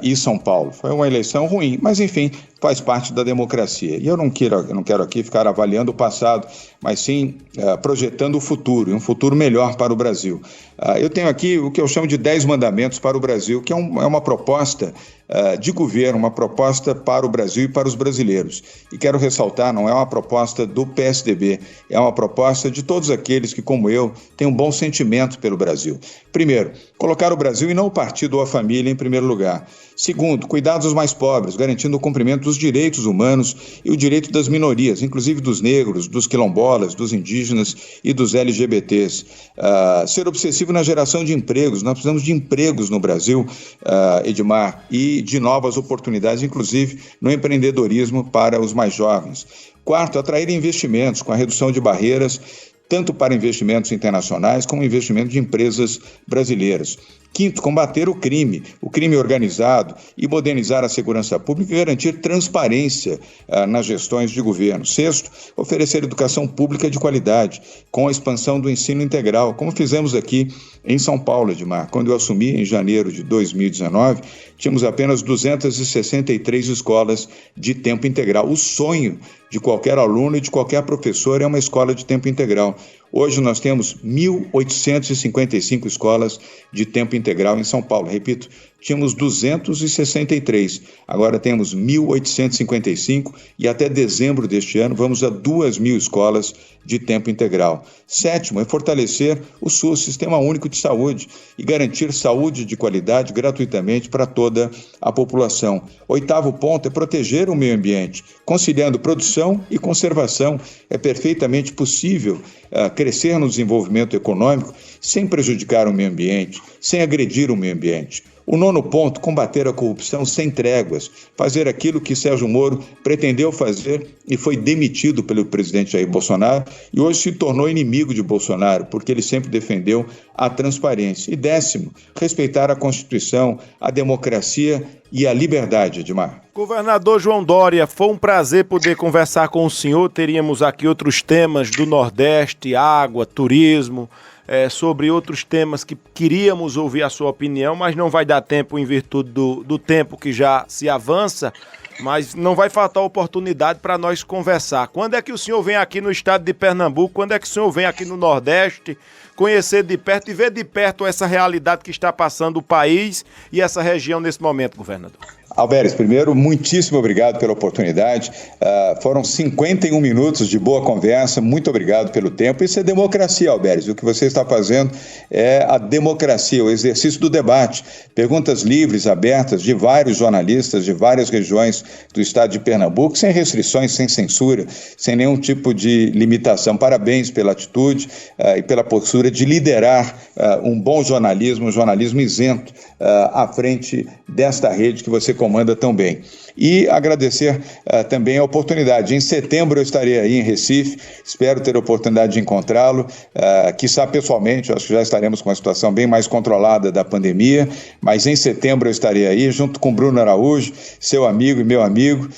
S4: e São Paulo. Foi uma eleição ruim, mas enfim, faz parte da democracia. E eu não quero aqui ficar avaliando o passado, mas sim projetando o futuro, e um futuro melhor para o Brasil. Eu tenho aqui o que eu chamo de 10 mandamentos para o Brasil, que é uma proposta de governo, uma proposta para o Brasil e para os brasileiros. E quero ressaltar, não é uma proposta do PSDB, é uma proposta de todos aqueles que, como eu, têm um bom sentimento pelo Brasil. Primeiro, colocar o Brasil e não o partido ou a família em primeiro lugar. Segundo, cuidar dos mais pobres, garantindo o cumprimento dos direitos humanos e o direito das minorias, inclusive dos negros, dos quilombolas, dos indígenas e dos LGBTs. Ser obsessivo na geração de empregos. Nós precisamos de empregos no Brasil, Edmar, e de novas oportunidades, inclusive no empreendedorismo para os mais jovens. Quarto, atrair investimentos com a redução de barreiras, tanto para investimentos internacionais como investimento de empresas brasileiras. Quinto, combater o crime organizado e modernizar a segurança pública e garantir transparência nas gestões de governo. Sexto, oferecer educação pública de qualidade, com a expansão do ensino integral, como fizemos aqui em São Paulo, Edmar. Quando eu assumi em janeiro de 2019, tínhamos apenas 263 escolas de tempo integral. O sonho de qualquer aluno e de qualquer professor é uma escola de tempo integral. Hoje nós temos 1.855 escolas de tempo integral em São Paulo. Repito, tínhamos 263, agora temos 1.855 e até dezembro deste ano vamos a 2.000 escolas de tempo integral. Sétimo é fortalecer o SUS, Sistema Único de Saúde, e garantir saúde de qualidade gratuitamente para toda a população. Oitavo ponto é proteger o meio ambiente, conciliando produção e conservação. É perfeitamente possível crescer no desenvolvimento econômico sem prejudicar o meio ambiente, sem agredir o meio ambiente. O nono ponto, combater a corrupção sem tréguas, fazer aquilo que Sérgio Moro pretendeu fazer e foi demitido pelo presidente Jair Bolsonaro e hoje se tornou inimigo de Bolsonaro, porque ele sempre defendeu a transparência. E décimo, respeitar a Constituição, a democracia e a liberdade, Edmar.
S3: Governador João Dória, foi um prazer poder conversar com o senhor. Teríamos aqui outros temas do Nordeste, água, turismo, sobre outros temas que queríamos ouvir a sua opinião, mas não vai dar tempo em virtude do tempo que já se avança, mas não vai faltar oportunidade para nós conversar. Quando é que o senhor vem aqui no estado de Pernambuco? Quando é que o senhor vem aqui no Nordeste conhecer de perto e ver de perto essa realidade que está passando o país e essa região nesse momento, governador?
S4: Alberes, primeiro, muitíssimo obrigado pela oportunidade. Foram 51 minutos de boa conversa, muito obrigado pelo tempo. Isso é democracia, Alberes. O que você está fazendo é a democracia, o exercício do debate. Perguntas livres, abertas, de vários jornalistas de várias regiões do estado de Pernambuco, sem restrições, sem censura, sem nenhum tipo de limitação. Parabéns pela atitude e pela postura de liderar um bom jornalismo, um jornalismo isento à frente desta rede que você comanda tão bem. E agradecer também a oportunidade. Em setembro eu estarei aí em Recife, espero ter a oportunidade de encontrá-lo, quiçá pessoalmente, acho que já estaremos com uma situação bem mais controlada da pandemia, mas em setembro eu estarei aí, junto com Bruno Araújo, seu amigo e meu amigo.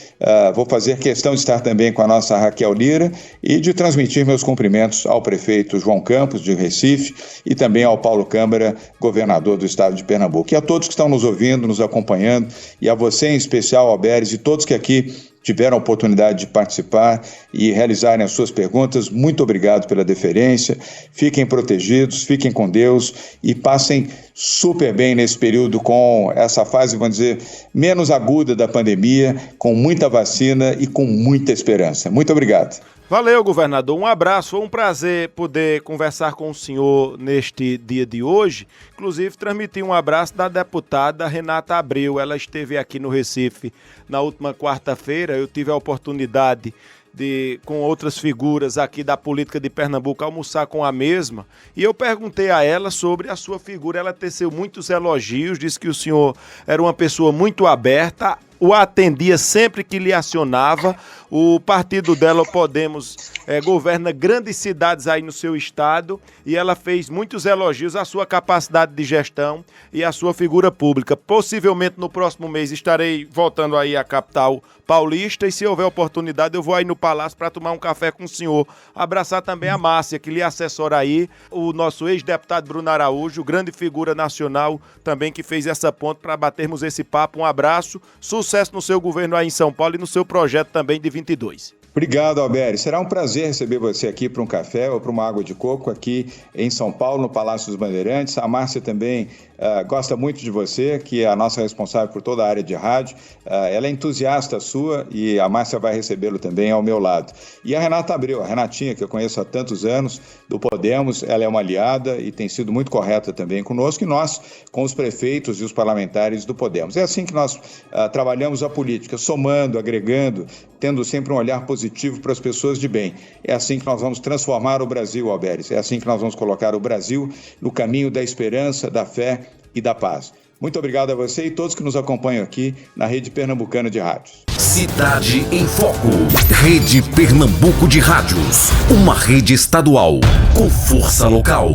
S4: Vou fazer questão de estar também com a nossa Raquel Lira e de transmitir meus cumprimentos ao prefeito João Campos, de Recife, e também ao Paulo Câmara, governador do estado de Pernambuco. E a todos que estão nos ouvindo, nos acompanhando, e a você em especial, Alberes, e todos que aqui tiveram a oportunidade de participar e realizarem as suas perguntas, muito obrigado pela deferência. Fiquem protegidos, fiquem com Deus e passem super bem nesse período com essa fase, vamos dizer, menos aguda da pandemia, com muita vacina e com muita esperança. Muito obrigado.
S3: Valeu, governador. Um abraço. Foi um prazer poder conversar com o senhor neste dia de hoje. Inclusive, transmitir um abraço da deputada Renata Abreu. Ela esteve aqui no Recife na última quarta-feira. Eu tive a oportunidade de, com outras figuras aqui da política de Pernambuco, almoçar com a mesma. E eu perguntei a ela sobre a sua figura. Ela teceu muitos elogios, disse que o senhor era uma pessoa muito aberta, o atendia sempre que lhe acionava. O partido dela, o Podemos, governa grandes cidades aí no seu estado e ela fez muitos elogios à sua capacidade de gestão e à sua figura pública. Possivelmente no próximo mês estarei voltando aí à capital paulista e se houver oportunidade eu vou aí no Palácio para tomar um café com o senhor. Abraçar também a Márcia, que lhe assessora aí, o nosso ex-deputado Bruno Araújo, grande figura nacional também que fez essa ponte para batermos esse papo. Um abraço, sucesso no seu governo aí em São Paulo e no seu projeto também de 22.
S4: Obrigado, Alberes. Será um prazer receber você aqui para um café ou para uma água de coco aqui em São Paulo, no Palácio dos Bandeirantes. A Márcia também gosta muito de você, que é a nossa responsável por toda a área de rádio. Ela é entusiasta sua e a Márcia vai recebê-lo também ao meu lado. E a Renata Abreu, a Renatinha, que eu conheço há tantos anos, do Podemos, ela é uma aliada e tem sido muito correta também conosco, e nós, com os prefeitos e os parlamentares do Podemos. É assim que nós trabalhamos a política, somando, agregando, tendo sempre um olhar positivo para as pessoas de bem. É assim que nós vamos transformar o Brasil, Alberes. É assim que nós vamos colocar o Brasil no caminho da esperança, da fé e da paz. Muito obrigado a você e todos que nos acompanham aqui na Rede Pernambucana de Rádios.
S2: Cidade em Foco. Rede Pernambuco de Rádios. Uma rede estadual com força local.